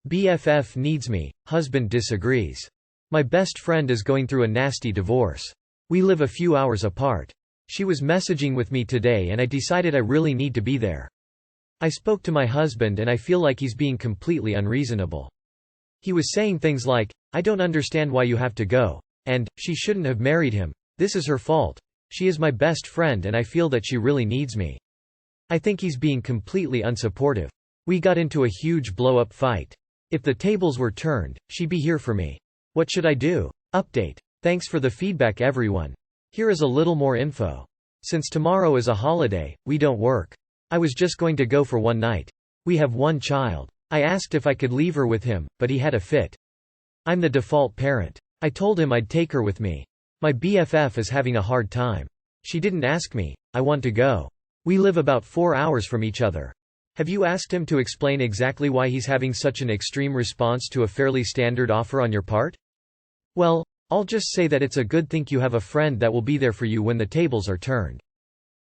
BFF needs me, husband disagrees. My best friend is going through a nasty divorce. We live a few hours apart. She was messaging with me today and I decided I really need to be there. I spoke to my husband and I feel like he's being completely unreasonable. He was saying things like, "I don't understand why you have to go," and, "She shouldn't have married him. This is her fault. She is my best friend and I feel that she really needs me." I think he's being completely unsupportive. We got into a huge blow-up fight. If the tables were turned, she'd be here for me. What should I do? Update. Thanks for the feedback everyone. Here is a little more info. Since tomorrow is a holiday, we don't work. I was just going to go for one night. We have one child. I asked if I could leave her with him, but he had a fit. I'm the default parent. I told him I'd take her with me. My BFF is having a hard time. She didn't ask me. I want to go. We live about 4 hours from each other. Have you asked him to explain exactly why he's having such an extreme response to a fairly standard offer on your part? Well, I'll just say that it's a good thing you have a friend that will be there for you when the tables are turned.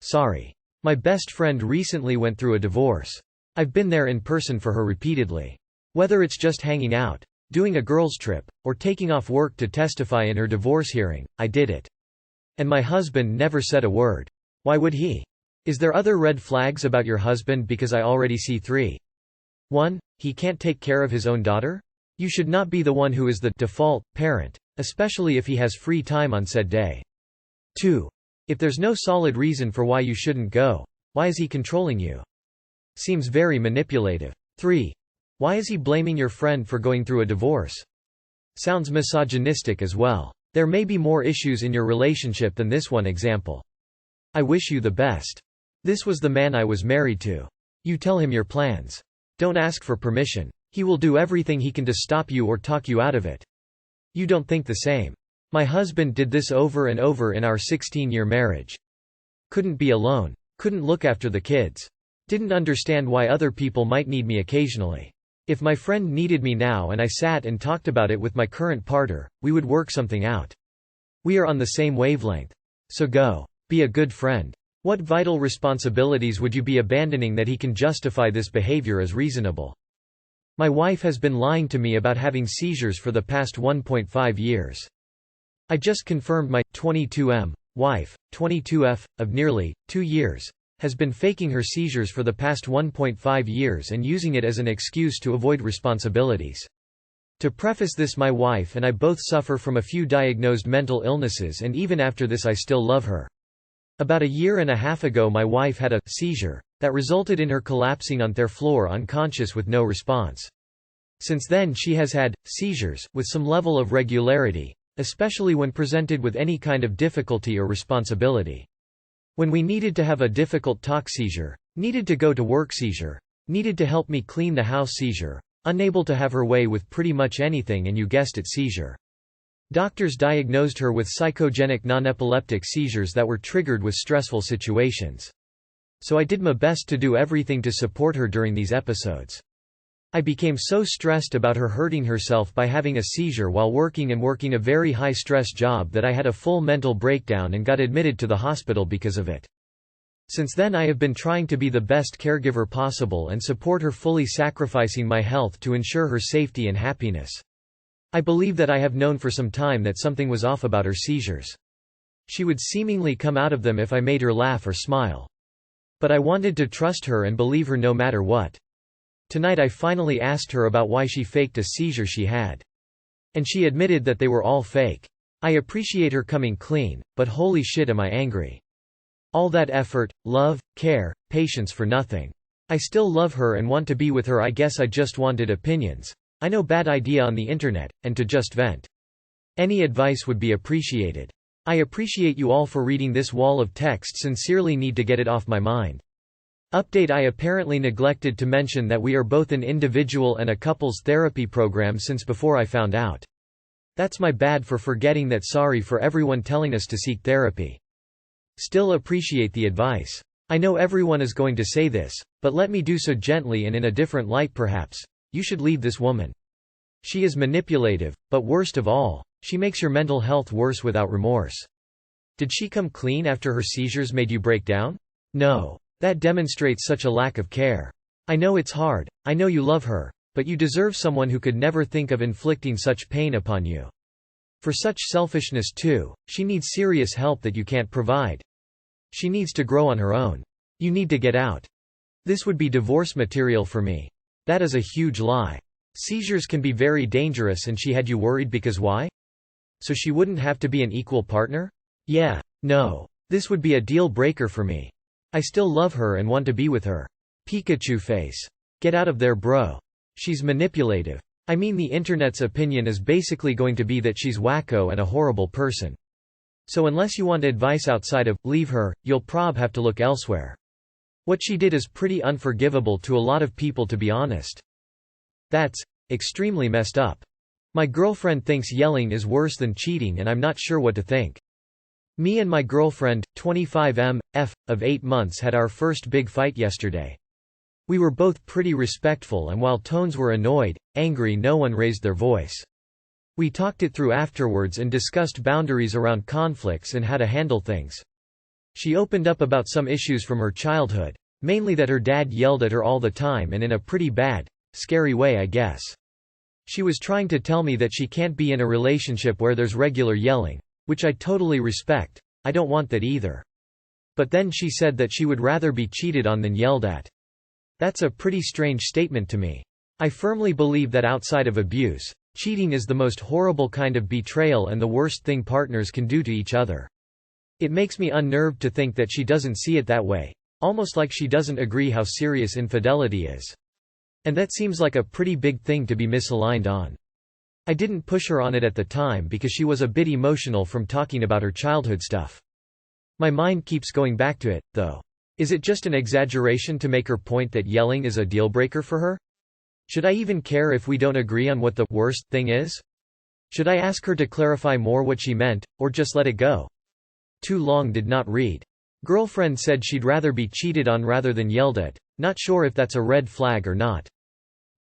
Sorry. My best friend recently went through a divorce. I've been there in person for her repeatedly. Whether it's just hanging out, doing a girls' trip, or taking off work to testify in her divorce hearing, I did it. And my husband never said a word. Why would he? Is there other red flags about your husband because I already see 3. 1. He can't take care of his own daughter? You should not be the one who is the default parent, especially if he has free time on said day. 2. If there's no solid reason for why you shouldn't go, why is he controlling you? Seems very manipulative. 3. Why is he blaming your friend for going through a divorce? Sounds misogynistic as well. There may be more issues in your relationship than this one example. I wish you the best. This was the man I was married to. You tell him your plans. Don't ask for permission. He will do everything he can to stop you or talk you out of it. You don't think the same. My husband did this over and over in our 16-year marriage. Couldn't be alone. Couldn't look after the kids. Didn't understand why other people might need me occasionally. If my friend needed me now and I sat and talked about it with my current partner, we would work something out. We are on the same wavelength. So go. Be a good friend. What vital responsibilities would you be abandoning that he can justify this behavior as reasonable? My wife has been lying to me about having seizures for the past 1.5 years. I just confirmed my 22M wife, 22F, of nearly 2 years, has been faking her seizures for the past 1.5 years and using it as an excuse to avoid responsibilities. To preface this, my wife and I both suffer from a few diagnosed mental illnesses, and even after this I still love her. About a year and a half ago my wife had a seizure that resulted in her collapsing on their floor unconscious with no response. Since then she has had seizures with some level of regularity, especially when presented with any kind of difficulty or responsibility. When we needed to have a difficult talk seizure, needed to go to work seizure, needed to help me clean the house seizure, unable to have her way with pretty much anything, and you guessed it, seizure. Doctors diagnosed her with psychogenic non-epileptic seizures that were triggered with stressful situations. So I did my best to do everything to support her during these episodes. I became so stressed about her hurting herself by having a seizure while working a very high-stress job that I had a full mental breakdown and got admitted to the hospital because of it. Since then I have been trying to be the best caregiver possible and support her, fully sacrificing my health to ensure her safety and happiness. I believe that I have known for some time that something was off about her seizures. She would seemingly come out of them if I made her laugh or smile. But I wanted to trust her and believe her no matter what. Tonight I finally asked her about why she faked a seizure she had. And she admitted that they were all fake. I appreciate her coming clean, but holy shit am I angry. All that effort, love, care, patience for nothing. I still love her and want to be with her. I guess I just wanted opinions. I know, bad idea on the internet, and to just vent. Any advice would be appreciated. I appreciate you all for reading this wall of text. Sincerely need to get it off my mind. Update: I apparently neglected to mention that we are both in individual and a couples therapy program since before I found out. That's my bad for forgetting that. Sorry for everyone telling us to seek therapy. Still appreciate the advice. I know everyone is going to say this, but let me do so gently and in a different light perhaps. You should leave this woman. She is manipulative, but worst of all, she makes your mental health worse without remorse. Did she come clean after her seizures made you break down? No. That demonstrates such a lack of care. I know it's hard, I know you love her, But you deserve someone who could never think of inflicting such pain upon you. For such selfishness too, she needs serious help that you can't provide. She needs to grow on her own. You need to get out. This would be divorce material for me. That is a huge lie. Seizures can be very dangerous, and she had you worried because why? So she wouldn't have to be an equal partner? Yeah. No. This would be a deal breaker for me. I still love her and want to be with her. Pikachu face. Get out of there, bro. She's manipulative. I mean, the internet's opinion is basically going to be that she's wacko and a horrible person. So unless you want advice outside of leave her, you'll prob have to look elsewhere. What she did is pretty unforgivable to a lot of people, to be honest. That's extremely messed up. My girlfriend thinks yelling is worse than cheating, and I'm not sure what to think. Me and my girlfriend, 25 of 8 months, had our first big fight yesterday. We were both pretty respectful, and while tones were annoyed, angry, no one raised their voice. We talked it through afterwards and discussed boundaries around conflicts and how to handle things. She opened up about some issues from her childhood, mainly that her dad yelled at her all the time, and in a pretty bad, scary way, I guess. She was trying to tell me that she can't be in a relationship where there's regular yelling, which I totally respect. I don't want that either. But then she said that she would rather be cheated on than yelled at. That's a pretty strange statement to me. I firmly believe that outside of abuse, cheating is the most horrible kind of betrayal and the worst thing partners can do to each other. It makes me unnerved to think that she doesn't see it that way, almost like she doesn't agree how serious infidelity is. And that seems like a pretty big thing to be misaligned on. I didn't push her on it at the time because she was a bit emotional from talking about her childhood stuff. My mind keeps going back to it, though. Is it just an exaggeration to make her point that yelling is a deal-breaker for her? Should I even care if we don't agree on what the worst thing is? Should I ask her to clarify more what she meant, or just let it go? Too long did not read. Girlfriend said she'd rather be cheated on rather than yelled at. Not sure if that's a red flag or not.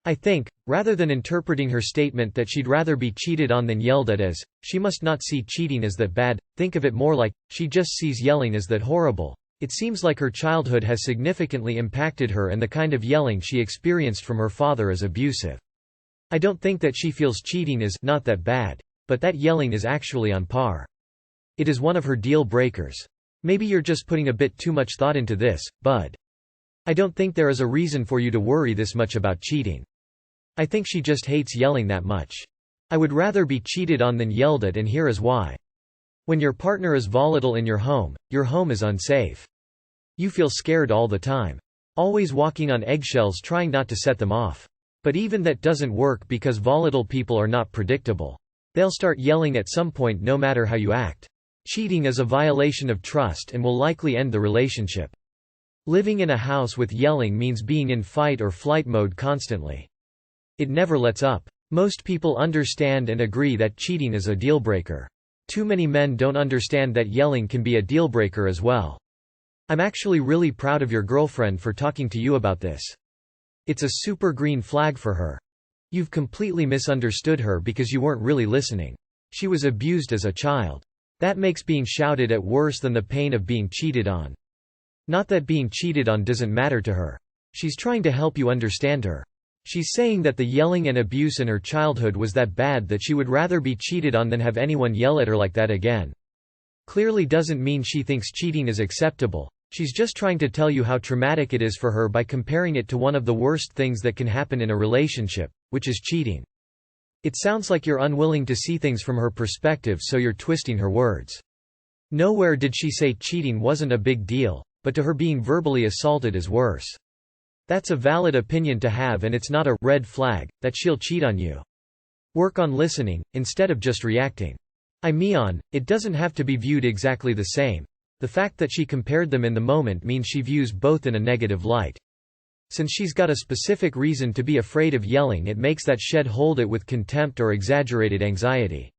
I think, rather than interpreting her statement that she'd rather be cheated on than yelled at as, she must not see cheating as that bad, think of it more like, she just sees yelling as that horrible. It seems like her childhood has significantly impacted her, and the kind of yelling she experienced from her father is abusive. I don't think that she feels cheating is not that bad, but that yelling is actually on par. It is one of her deal breakers. Maybe you're just putting a bit too much thought into this, bud. I don't think there is a reason for you to worry this much about cheating. I think she just hates yelling that much. I would rather be cheated on than yelled at, and here is why. When your partner is volatile in your home is unsafe. You feel scared all the time. Always walking on eggshells trying not to set them off. But even that doesn't work because volatile people are not predictable. They'll start yelling at some point no matter how you act. Cheating is a violation of trust and will likely end the relationship. Living in a house with yelling means being in fight or flight mode constantly. It never lets up. Most people understand and agree that cheating is a deal-breaker. Too many men don't understand that yelling can be a deal-breaker as well. I'm actually really proud of your girlfriend for talking to you about this. It's a super green flag for her. You've completely misunderstood her because you weren't really listening. She was abused as a child. That makes being shouted at worse than the pain of being cheated on. Not that being cheated on doesn't matter to her. She's trying to help you understand her. She's saying that the yelling and abuse in her childhood was that bad that she would rather be cheated on than have anyone yell at her like that again. Clearly doesn't mean she thinks cheating is acceptable. She's just trying to tell you how traumatic it is for her by comparing it to one of the worst things that can happen in a relationship, which is cheating. It sounds like you're unwilling to see things from her perspective, so you're twisting her words. Nowhere did she say cheating wasn't a big deal, but to her being verbally assaulted is worse. That's a valid opinion to have, and it's not a red flag that she'll cheat on you. Work on listening, instead of just reacting. It doesn't have to be viewed exactly the same. The fact that she compared them in the moment means she views both in a negative light. Since she's got a specific reason to be afraid of yelling, it makes that shed hold it with contempt or exaggerated anxiety.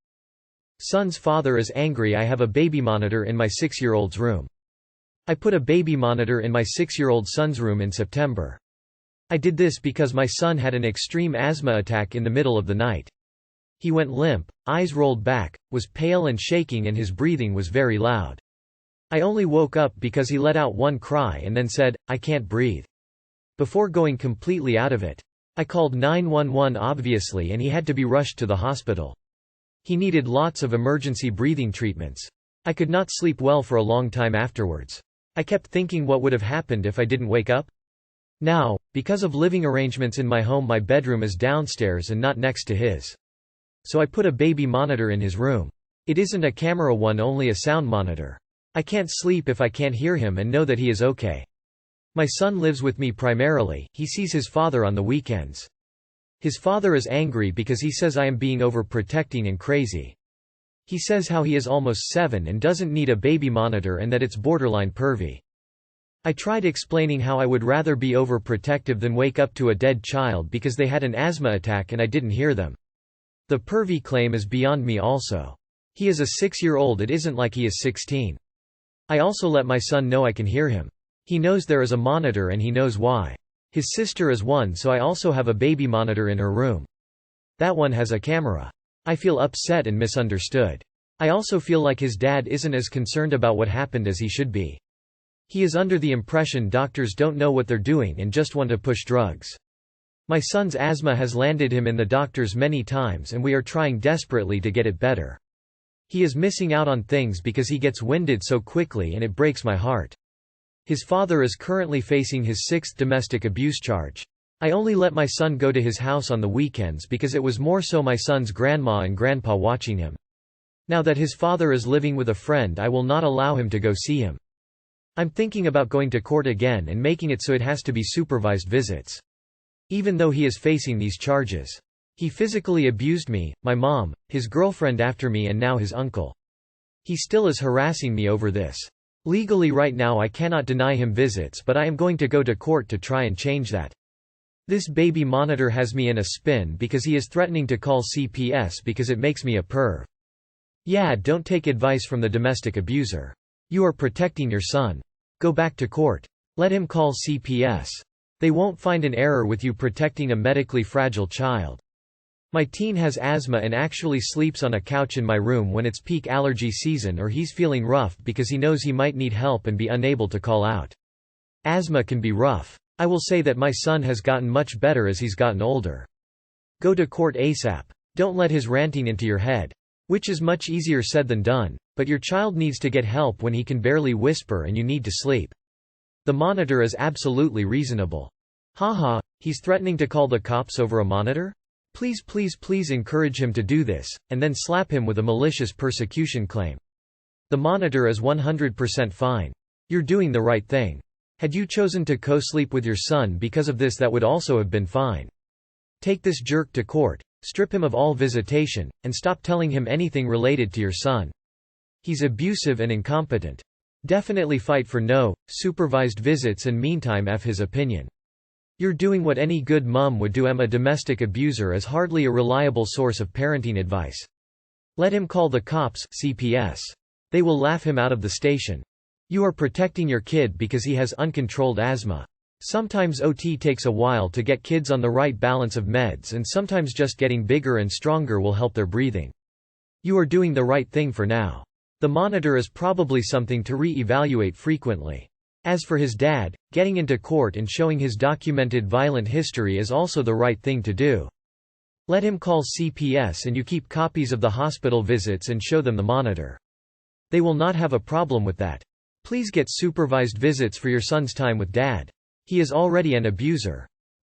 Son's father is angry. I have a baby monitor in my 6-year-old's room. I put a baby monitor in my 6-year-old son's room in September. I did this because my son had an extreme asthma attack in the middle of the night. He went limp, eyes rolled back, was pale and shaking, and his breathing was very loud. I only woke up because he let out one cry and then said, "I can't breathe," before going completely out of it. I called 911 obviously and he had to be rushed to the hospital. He needed lots of emergency breathing treatments. I could not sleep well for a long time afterwards. I kept thinking what would have happened if I didn't wake up. Now, because of living arrangements in my home, my bedroom is downstairs and not next to his. So I put a baby monitor in his room. It isn't a camera one, only a sound monitor. I can't sleep if I can't hear him and know that he is okay. My son lives with me primarily. He sees his father on the weekends. His father is angry because he says I am being overprotecting and crazy. He says how he is almost 7 and doesn't need a baby monitor and that it's borderline pervy. I tried explaining how I would rather be overprotective than wake up to a dead child because they had an asthma attack and I didn't hear them. The pervy claim is beyond me also. He is a 6-year-old, it isn't like he is 16. I also let my son know I can hear him. He knows there is a monitor and he knows why. His sister is 1, so I also have a baby monitor in her room. That one has a camera. I feel upset and misunderstood. I also feel like his dad isn't as concerned about what happened as he should be. He is under the impression doctors don't know what they're doing and just want to push drugs. My son's asthma has landed him in the doctors many times and we are trying desperately to get it better. He is missing out on things because he gets winded so quickly and it breaks my heart. His father is currently facing his 6th domestic abuse charge. I only let my son go to his house on the weekends because it was more so my son's grandma and grandpa watching him. Now that his father is living with a friend, I will not allow him to go see him. I'm thinking about going to court again and making it so it has to be supervised visits. Even though he is facing these charges. He physically abused me, my mom, his girlfriend after me and now his uncle. He still is harassing me over this. Legally right now I cannot deny him visits, but I am going to go to court to try and change that. This baby monitor has me in a spin because he is threatening to call CPS because it makes me a perv. Yeah, don't take advice from the domestic abuser. You are protecting your son. Go back to court. Let him call CPS. They won't find an error with you protecting a medically fragile child. My teen has asthma and actually sleeps on a couch in my room when it's peak allergy season or he's feeling rough because he knows he might need help and be unable to call out. Asthma can be rough. I will say that my son has gotten much better as he's gotten older. Go to court ASAP. Don't let his ranting into your head. Which is much easier said than done, but your child needs to get help when he can barely whisper and you need to sleep. The monitor is absolutely reasonable. Haha, he's threatening to call the cops over a monitor? Please encourage him to do this, and then slap him with a malicious persecution claim. The monitor is 100% fine. You're doing the right thing. Had you chosen to co-sleep with your son because of this, that would also have been fine. Take this jerk to court, strip him of all visitation, and stop telling him anything related to your son. He's abusive and incompetent. Definitely fight for no supervised visits and meantime F his opinion. You're doing what any good mom would do. A domestic abuser is hardly a reliable source of parenting advice. Let him call the cops, CPS. They will laugh him out of the station. You are protecting your kid because he has uncontrolled asthma. Sometimes OT takes a while to get kids on the right balance of meds, and sometimes just getting bigger and stronger will help their breathing. You are doing the right thing for now. The monitor is probably something to re-evaluate frequently. As for his dad, getting into court and showing his documented violent history is also the right thing to do. Let him call CPS and you keep copies of the hospital visits and show them the monitor. They will not have a problem with that. Please get supervised visits for your son's time with dad. He is already an abuser.